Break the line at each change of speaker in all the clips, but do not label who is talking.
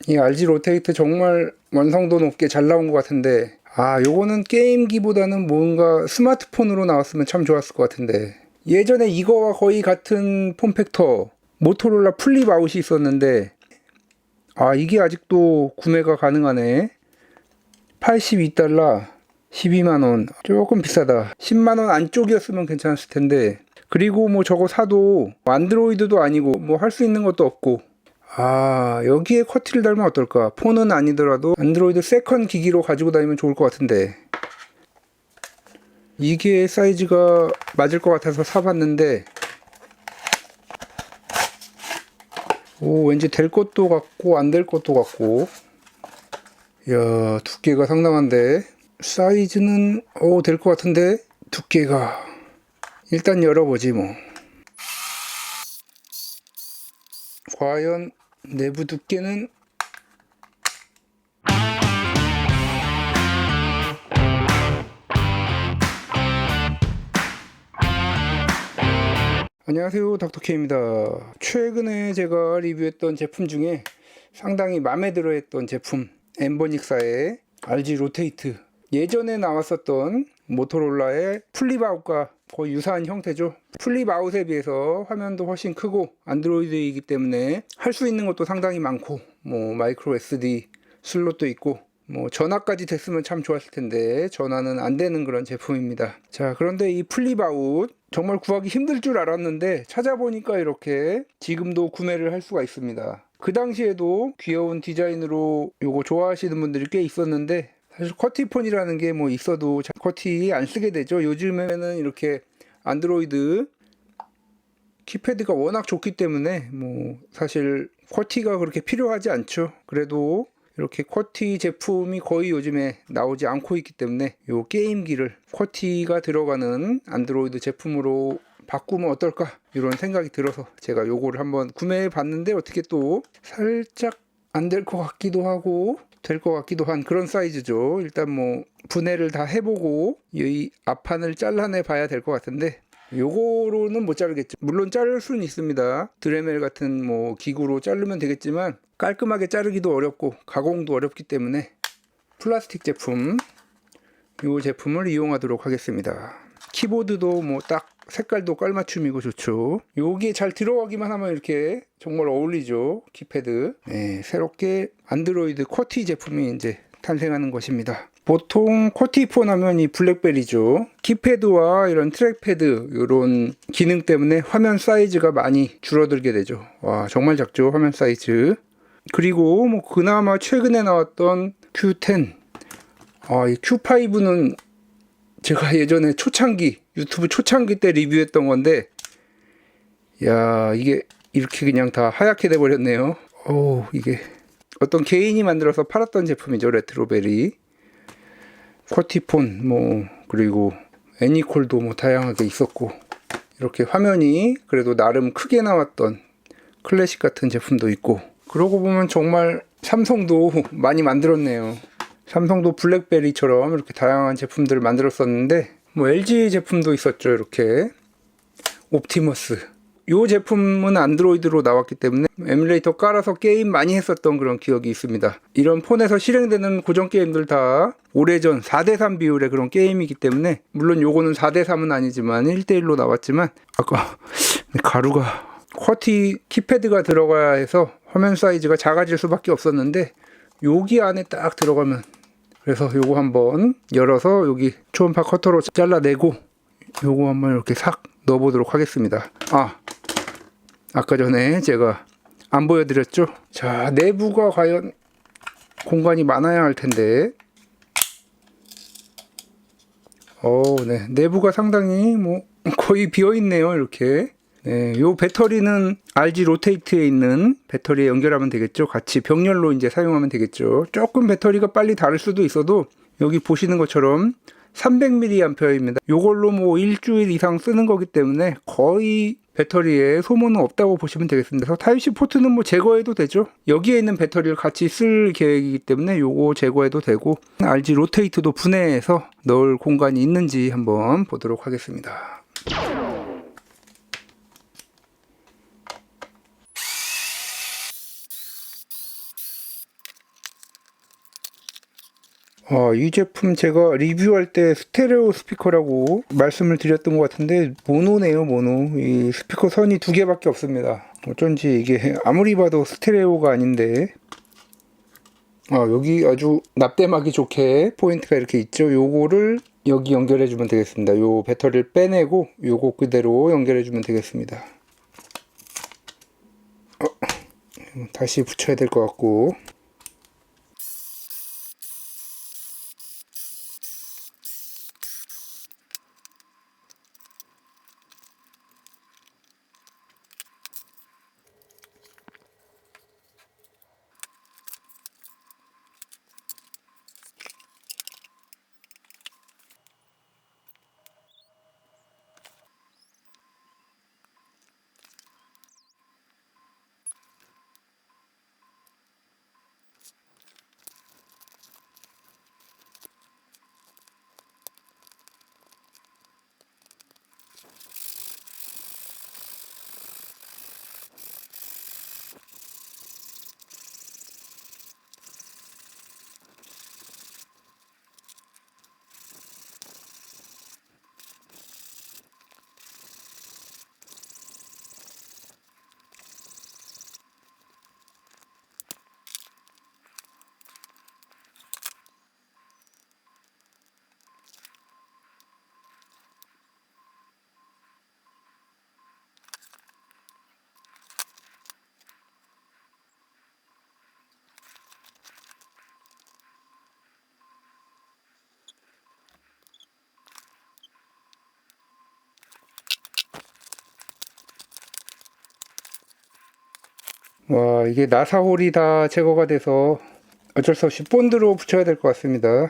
이 RG 로테이트 정말 완성도 높게 잘 나온 것 같은데, 요거는 게임기보다는 뭔가 스마트폰으로 나왔으면 참 좋았을 것 같은데, 예전에 이거와 거의 같은 폼팩터 모토로라 플립 아웃이 있었는데, 이게 아직도 구매가 가능하네. 82달러, 12만원. 조금 비싸다. 10만원 안쪽이었으면 괜찮았을 텐데. 그리고 뭐 저거 사도 안드로이드도 아니고 뭐 할 수 있는 것도 없고. 여기에 커티를 달면 어떨까? 폰은 아니더라도 안드로이드 세컨 기기로 가지고 다니면 좋을 것 같은데. 이게 사이즈가 맞을 것 같아서 사봤는데, 왠지 될 것도 같고 안 될 것도 같고. 이야, 두께가 상당한데, 사이즈는 될 것 같은데, 두께가 일단 열어보지 뭐. 과연 내부 두께는 안녕하세요, 닥터케입니다. 최근에 제가 리뷰했던 제품 중에 상당히 마음에 들어 했던 제품, 엠버닉사의 RG 로테이트. 예전에 나왔었던 모토로라의 플립아웃과 거의 유사한 형태죠. 플립아웃에 비해서 화면도 훨씬 크고 안드로이드이기 때문에 할 수 있는 것도 상당히 많고, 뭐 마이크로 SD 슬롯도 있고, 뭐 전화까지 됐으면 참 좋았을 텐데 전화는 안 되는 그런 제품입니다. 자, 그런데 이 플립아웃 정말 구하기 힘들 줄 알았는데 찾아보니까 이렇게 지금도 구매를 할 수가 있습니다. 그 당시에도 귀여운 디자인으로 요거 좋아하시는 분들이 꽤 있었는데, 사실 커티폰이라는 게 뭐 있어도 커티 안 쓰게 되죠. 요즘에는 이렇게 안드로이드 키패드가 워낙 좋기 때문에 뭐 사실 커티가 그렇게 필요하지 않죠. 그래도 이렇게 쿼티 제품이 거의 요즘에 나오지 않고 있기 때문에 요 게임기를 쿼티가 들어가는 안드로이드 제품으로 바꾸면 어떨까, 이런 생각이 들어서 제가 요거를 한번 구매해 봤는데, 어떻게 또 살짝 안 될 것 같기도 하고 될 것 같기도 한 그런 사이즈죠. 일단 뭐 분해를 다 해보고 이 앞판을 잘라내 봐야 될 것 같은데, 요거로는 못 자르겠죠. 물론 자를 수는 있습니다. 드레멜 같은 뭐 기구로 자르면 되겠지만 깔끔하게 자르기도 어렵고 가공도 어렵기 때문에 플라스틱 제품, 이 제품을 이용하도록 하겠습니다. 키보드도 뭐 딱 색깔도 깔맞춤이고 좋죠. 요게 잘 들어가기만 하면 이렇게 정말 어울리죠. 키패드. 네, 새롭게 안드로이드 쿼티 제품이 이제 탄생하는 것입니다. 보통 쿼티폰 하면 이 블랙베리죠. 키패드와 이런 트랙패드 이런 기능 때문에 화면 사이즈가 많이 줄어들게 되죠. 와, 정말 작죠, 화면 사이즈. 그리고 뭐 그나마 최근에 나왔던 Q10, 이 Q5는 제가 예전에 초창기, 유튜브 초창기 때 리뷰했던 건데, 야, 이게 이렇게 그냥 다 하얗게 돼 버렸네요. 이게 어떤 개인이 만들어서 팔았던 제품이죠. 레트로베리 쿼티폰, 뭐 그리고 애니콜도 뭐 다양하게 있었고, 이렇게 화면이 그래도 나름 크게 나왔던 클래식 같은 제품도 있고. 그러고 보면 정말 삼성도 많이 만들었네요. 삼성도 블랙베리처럼 이렇게 다양한 제품들을 만들었었는데, 뭐 LG 제품도 있었죠. 이렇게 옵티머스. 이 제품은 안드로이드로 나왔기 때문에 에뮬레이터 깔아서 게임 많이 했었던 그런 기억이 있습니다. 이런 폰에서 실행되는 고전 게임들 다 오래전 4대3 비율의 그런 게임이기 때문에, 물론 요거는 4대3은 아니지만 1대1로 나왔지만, 아까 가루가 쿼티 키패드가 들어가야 해서 화면 사이즈가 작아질 수밖에 없었는데, 여기 안에 딱 들어가면, 그래서 요거 한번 열어서 여기 초음파 커터로 잘라내고 요거 한번 이렇게 싹 넣어보도록 하겠습니다. 아까 전에 제가 안 보여드렸죠? 자, 내부가 과연 공간이 많아야 할 텐데, 네, 내부가 상당히 뭐 거의 비어있네요. 이렇게. 네, 요 배터리는 RG 로테이트에 있는 배터리에 연결하면 되겠죠. 같이 병렬로 이제 사용하면 되겠죠. 조금 배터리가 빨리 닳을 수도 있어도, 여기 보시는 것처럼 300mAh입니다. 요걸로 뭐 일주일 이상 쓰는 거기 때문에 거의 배터리에 소모는 없다고 보시면 되겠습니다. 그래서 타입C 포트는 뭐 제거해도 되죠. 여기에 있는 배터리를 같이 쓸 계획이기 때문에 요거 제거해도 되고, RG 로테이트도 분해해서 넣을 공간이 있는지 한번 보도록 하겠습니다. 이 제품 제가 리뷰할 때 스테레오 스피커라고 말씀을 드렸던 것 같은데 모노네요, 모노. 이 스피커 선이 두 개밖에 없습니다. 어쩐지 이게 아무리 봐도 스테레오가 아닌데. 여기 아주 납땜하기 좋게 포인트가 이렇게 있죠. 요거를 여기 연결해 주면 되겠습니다. 요 배터리를 빼내고 요거 그대로 연결해 주면 되겠습니다. 다시 붙여야 될 것 같고. 와, 이게 나사홀이 다 제거가 돼서 어쩔 수 없이 본드로 붙여야 될 것 같습니다.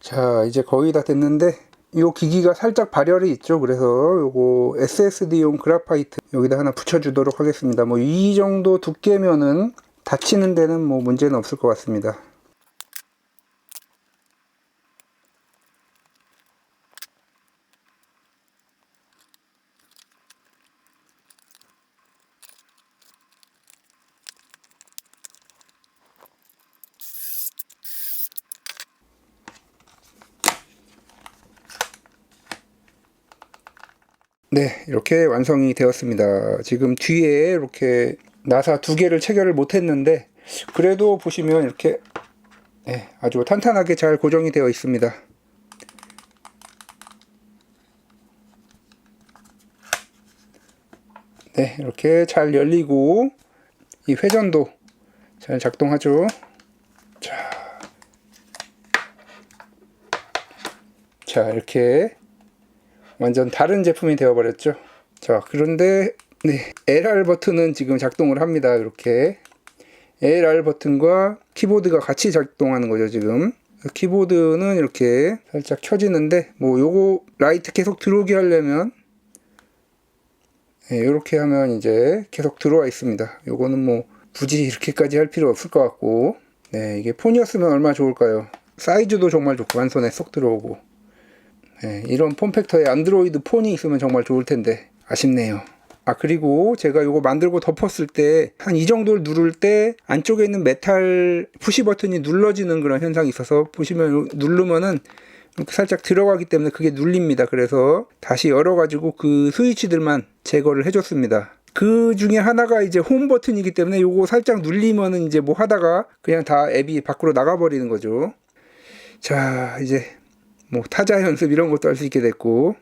자, 이제 거의 다 됐는데 이 기기가 살짝 발열이 있죠. 그래서 요거 SSD용 그래파이트 여기다 하나 붙여주도록 하겠습니다. 뭐 이 정도 두께면은 닫히는 데는 뭐 문제는 없을 것 같습니다. 네, 이렇게 완성이 되었습니다. 지금 뒤에 이렇게 나사 2개를 체결을 못했는데 그래도 보시면 이렇게 네, 아주 탄탄하게 잘 고정이 되어 있습니다. 네, 이렇게 잘 열리고 이 회전도 잘 작동하죠. 자, 이렇게 완전 다른 제품이 되어버렸죠. 자, 그런데 네, LR 버튼은 지금 작동을 합니다. 이렇게 LR 버튼과 키보드가 같이 작동하는 거죠. 지금 키보드는 이렇게 살짝 켜지는데 뭐 요거 라이트 계속 들어오게 하려면 네, 이렇게 하면 이제 계속 들어와 있습니다. 요거는 뭐 굳이 이렇게까지 할 필요 없을 것 같고, 네, 이게 폰이었으면 얼마나 좋을까요? 사이즈도 정말 좋고 한 손에 쏙 들어오고, 네, 이런 폼팩터에 안드로이드 폰이 있으면 정말 좋을 텐데 아쉽네요. 아, 그리고 제가 요거 만들고 덮었을 때 한 이 정도를 누를 때 안쪽에 있는 메탈 푸시 버튼이 눌러지는 그런 현상이 있어서 보시면 누르면은 이렇게 살짝 들어가기 때문에 그게 눌립니다. 그래서 다시 열어가지고 그 스위치들만 제거를 해줬습니다. 그 중에 하나가 이제 홈 버튼이기 때문에 요거 살짝 눌리면은 이제 뭐 하다가 그냥 다 앱이 밖으로 나가버리는 거죠. 자, 이제 뭐 타자 연습 이런 것도 할 수 있게 됐고,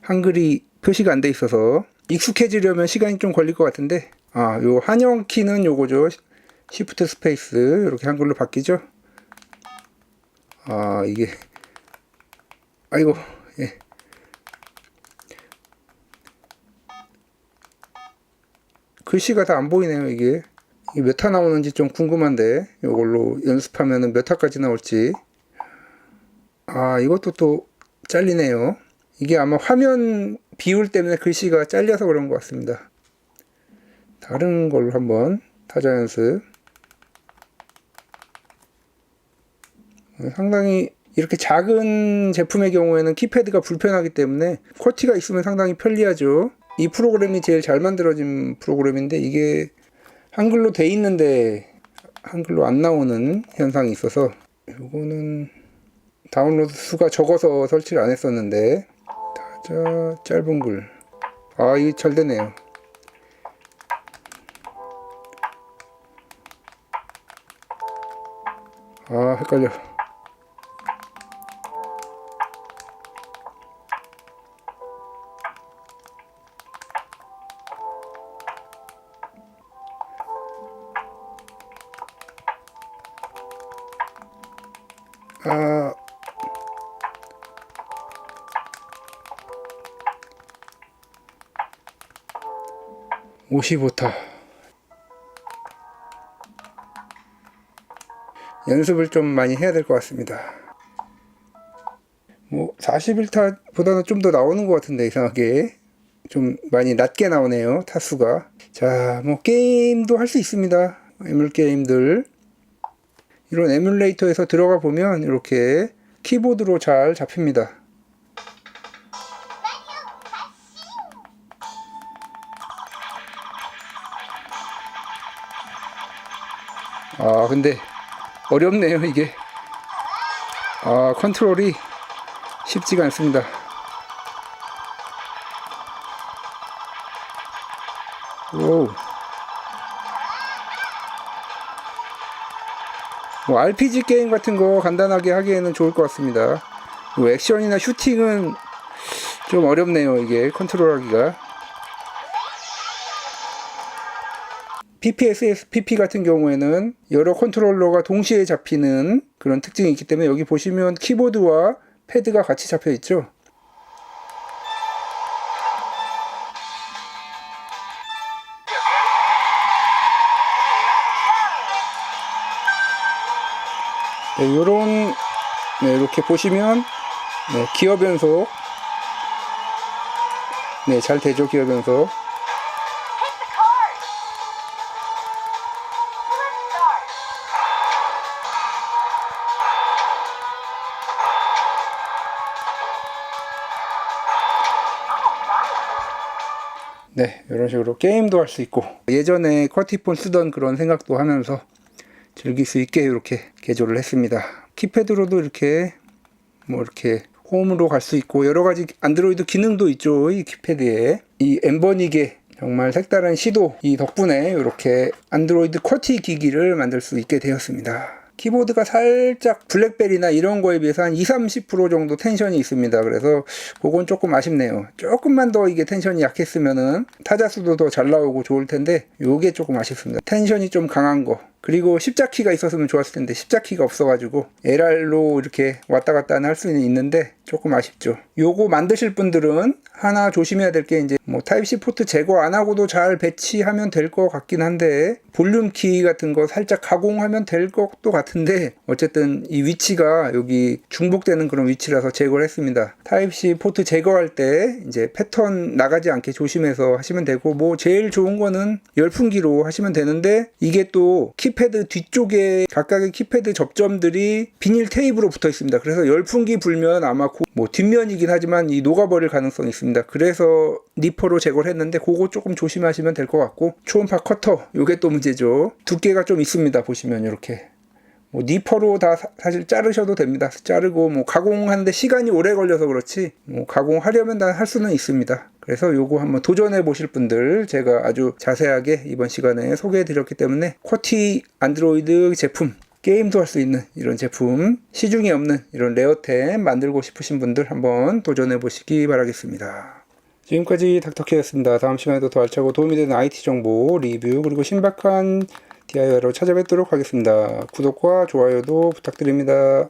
한글이 표시가 안 돼 있어서 익숙해지려면 시간이 좀 걸릴 것 같은데, 아, 요 한영 키는 요거죠. 시프트 스페이스 이렇게 한글로 바뀌죠. 아, 이게 아이고, 예. 글씨가 다 안 보이네요. 이게 몇 타 나오는지 좀 궁금한데 이걸로 연습하면은 몇 타까지 나올지. 아, 이것도 또 잘리네요. 이게 아마 화면 비율 때문에 글씨가 잘려서 그런 것 같습니다. 다른 걸로 한번 타자 연습. 상당히 이렇게 작은 제품의 경우에는 키패드가 불편하기 때문에 쿼티가 있으면 상당히 편리하죠. 이 프로그램이 제일 잘 만들어진 프로그램인데 이게 한글로 돼 있는데 한글로 안 나오는 현상이 있어서 이거는 다운로드 수가 적어서 설치를 안 했었는데. 타자 짧은 글. 아, 이게 잘 되네요. 아, 헷갈려. 아, 55타. 연습을 좀 많이 해야 될 것 같습니다. 뭐 41타보다는 좀 더 나오는 것 같은데 이상하게 좀 많이 낮게 나오네요. 타수가. 자, 뭐 게임도 할 수 있습니다. 에뮬 게임들. 이런 에뮬레이터에서 들어가 보면 이렇게 키보드로 잘 잡힙니다. 아, 근데 어렵네요 이게. 아, 컨트롤이 쉽지가 않습니다. 오. 뭐 RPG 게임 같은 거 간단하게 하기에는 좋을 것 같습니다. 뭐 액션이나 슈팅은 좀 어렵네요 이게 컨트롤하기가. PPSS PP 같은 경우에는 여러 컨트롤러가 동시에 잡히는 그런 특징이 있기 때문에 여기 보시면 키보드와 패드가 같이 잡혀 있죠. 네, 요런 네, 이렇게 보시면 네, 기어 변속 네, 잘 되죠. 기어 변속. 네, 이런 식으로 게임도 할 수 있고 예전에 쿼티폰 쓰던 그런 생각도 하면서 즐길 수 있게 이렇게 개조를 했습니다. 키패드로도 이렇게 뭐 이렇게 홈으로 갈 수 있고 여러 가지 안드로이드 기능도 있죠. 이 키패드에 이 엠버닉의 정말 색다른 시도 이 덕분에 이렇게 안드로이드 쿼티 기기를 만들 수 있게 되었습니다. 키보드가 살짝 블랙베리나 이런 거에 비해서 한 20-30% 정도 텐션이 있습니다. 그래서 그건 조금 아쉽네요. 조금만 더 이게 텐션이 약했으면은 타자수도 더 잘 나오고 좋을 텐데 요게 조금 아쉽습니다. 텐션이 좀 강한 거. 그리고 십자키가 있었으면 좋았을 텐데 십자키가 없어가지고 LR로 이렇게 왔다 갔다 할 수는 있는데 조금 아쉽죠. 요거 만드실 분들은 하나 조심해야 될 게 이제 뭐 타입C 포트 제거 안 하고도 잘 배치하면 될 것 같긴 한데 볼륨 키 같은 거 살짝 가공하면 될 것도 같은데 어쨌든 이 위치가 여기 중복되는 그런 위치라서 제거를 했습니다. 타입C 포트 제거할 때 이제 패턴 나가지 않게 조심해서 하시면 되고 뭐 제일 좋은 거는 열풍기로 하시면 되는데 이게 또 키패드 뒤쪽에 각각의 키패드 접점들이 비닐 테이프로 붙어 있습니다. 그래서 열풍기 불면 아마 뭐 뒷면이긴 하지만 이 녹아버릴 가능성이 있습니다. 그래서 니퍼로 제거를 했는데 그거 조금 조심하시면 될 것 같고 초음파 커터 요게 또 문제죠. 두께가 좀 있습니다. 보시면 이렇게 뭐 니퍼로 다 사실 자르셔도 됩니다. 자르고 뭐 가공하는데 시간이 오래 걸려서 그렇지 뭐 가공하려면 다 할 수는 있습니다. 그래서 요거 한번 도전해 보실 분들 제가 아주 자세하게 이번 시간에 소개해 드렸기 때문에 쿼티 안드로이드 제품 게임도 할 수 있는 이런 제품 시중에 없는 이런 레어템 만들고 싶으신 분들 한번 도전해 보시기 바라겠습니다. 지금까지 닥터케였습니다. 다음 시간에도 더 알차고 도움이 되는 IT 정보 리뷰 그리고 신박한 DIY로 찾아뵙도록 하겠습니다. 구독과 좋아요도 부탁드립니다.